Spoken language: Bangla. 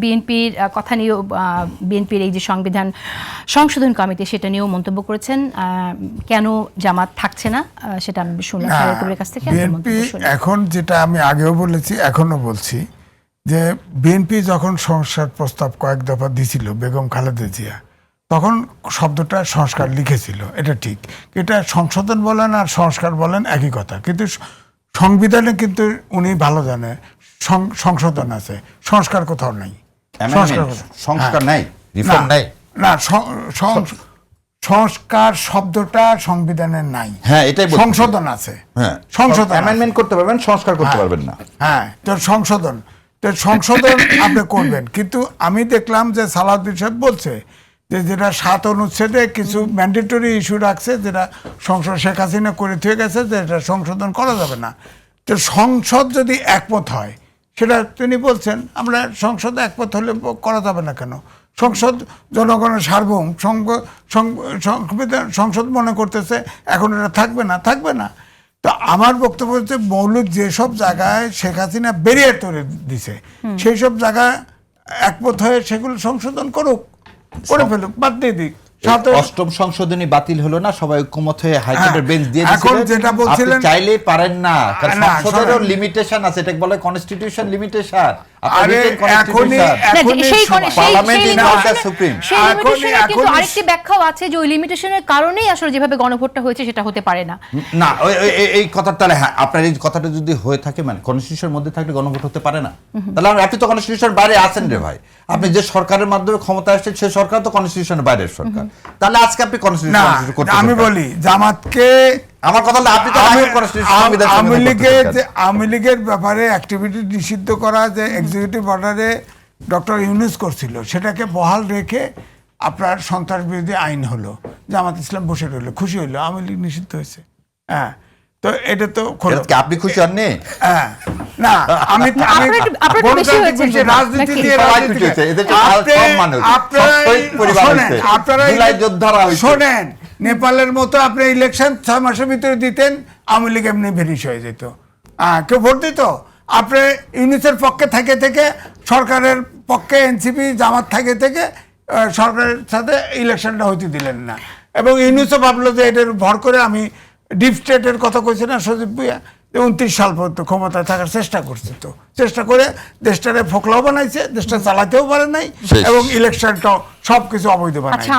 বিএনপির কথা নিয়েও বিএনপির এই যে সংবিধান সংশোধন কমিটি সেটা নিয়েও মন্তব্য করেছেন। কেন জামাত থাকছে না সেটা আমি শুনলাম খালেদ কাছ থেকে। বিএনপি এখন যেটা আমি আগেও বলেছি এখনো বলছি যে বিএনপি যখন সংস্কার প্রস্তাব কয়েক দফা দিছিল বেগম খালেদা জিয়া, তখন শব্দটা সংস্কার লিখেছিল, এটা ঠিক। এটা সংশোধন বলেন আর সংস্কার বলেন একই কথা, কিন্তু সংবিধানে কিন্তু উনি ভালো জানে সংশোধন আছে, সংস্কার কোথাও নাই। সংস্কার নাই, রিফর্ম নাই, না সংস্কার শব্দটা সংবিধানে নাই। হ্যাঁ, এটাই সংশোধন আছে। হ্যাঁ, সংশোধন অ্যামেন্ডমেন্ট করতে পারবেন, সংস্কার করতে পারবেন না। হ্যাঁ, তো সংশোধন আপনি করবেন। কিন্তু আমি দেখলাম যে সালাউদ্দিন সাহেব বলছে যে যেটা ৭ অনুচ্ছেদে কিছু ম্যান্ডেটরি ইস্যু রাখছে, যেটা সংসদ শেখ হাসিনা করে থেকে গেছে, যে এটা সংশোধন করা যাবে না। তো সংসদ যদি একমত হয়, সেটা তিনি বলছেন আমরা সংসদে একমত হলে করা যাবে না কেন? সংসদ জনগণের সার্বভৌম, সংবিধান সংসদ মনে করতেছে এখন এটা থাকবে না। তো আমার বক্তব্য হচ্ছে মৌলিক যেসব জায়গায় শেখ হাসিনা বেরিয়ে করে দিছে সেই সব জায়গায় একমত হয়ে সেগুলো সংশোধন করে ফেলুক, বাদ দিয়ে দিক। অষ্টম সংশোধনী বাতিল হলো না, সবাই ঐকমত হয়ে হাইকোর্টের বেঞ্চ দিয়ে দিয়েছে। এখন যেটা বলছিলেন, আপনি চাইলেই পারেন না, কারণ সংসদেরও লিমিটেশন আছে, এটাকে বলে কনস্টিটিউশন লিমিটেশন। আরেকটি ব্যাখ্যাও আছে যে ওই লিমিটেশনের কারণেই আসলে যেভাবে গণভোটটা হয়েছে সেটা হতে পারে না। না, এই কথাটা তাহলে হ্যাঁ, আপনার এই কথাটা যদি হয়ে থাকে মানে কনস্টিটিউশনের মধ্যে থাকলে গণভোট হতে পারে না, তাহলে আপনি তো কনস্টিটিউশনের বাইরে আছেন রে ভাই। আপনি যে সরকারের মাধ্যমে ক্ষমতা আসছেন সেই সরকার তো কনস্টিটিউশনের বাইরের সরকার, তাহলে আজকে আপনি কনস্টিটিউশন করতে। আমি বলি জামাতকে, আমার কথা হলো আপনি তো আওয়ামী লীগের ব্যাপারে অ্যাক্টিভিটি নিষিদ্ধ করা যে এক্সিকিউটিভ অর্ডারে ডক্টর ইউনূস করছিল, সেটাকে বহাল রেখে আপনার সন্ত্রাস বিরোধী আইন হলো, জামাত ইসলাম বসে রইল, খুশি হইলো, আওয়ামী লীগ নিষিদ্ধ হয়েছে। হ্যাঁ, তো এটা তো আপনি খুশি হননি? হ্যাঁ, না আমি রাজনীতি দিয়ে শোনেন, নেপালের মতো আপনি ইলেকশন 6 মাসের ভিতরে দিতেন, আওয়ামী লীগ এমনি ভেনিশ হয়ে যেত, কেউ ভোট দিত। আপনি ইউনিসের পক্ষে থেকে সরকারের পক্ষে এনসিপি জামাত থেকে সরকারের সাথে ইলেকশনটা হইতে দিলেন না, এবং ইউনিসও ভাবলো যে এটার ভর করে আমি ডিপ স্টেটের কথা কইছে না সজীব ভুইয়া, 29 সাল পর্যন্ত ক্ষমতায় থাকার চেষ্টা করছে, তো চেষ্টা করে দেশটারে ফোকলাও বানাইছে, দেশটা চালাতেও পারে নাই, এবং ইলেকশনটাও সবকিছু অবৈধ বানাইছে।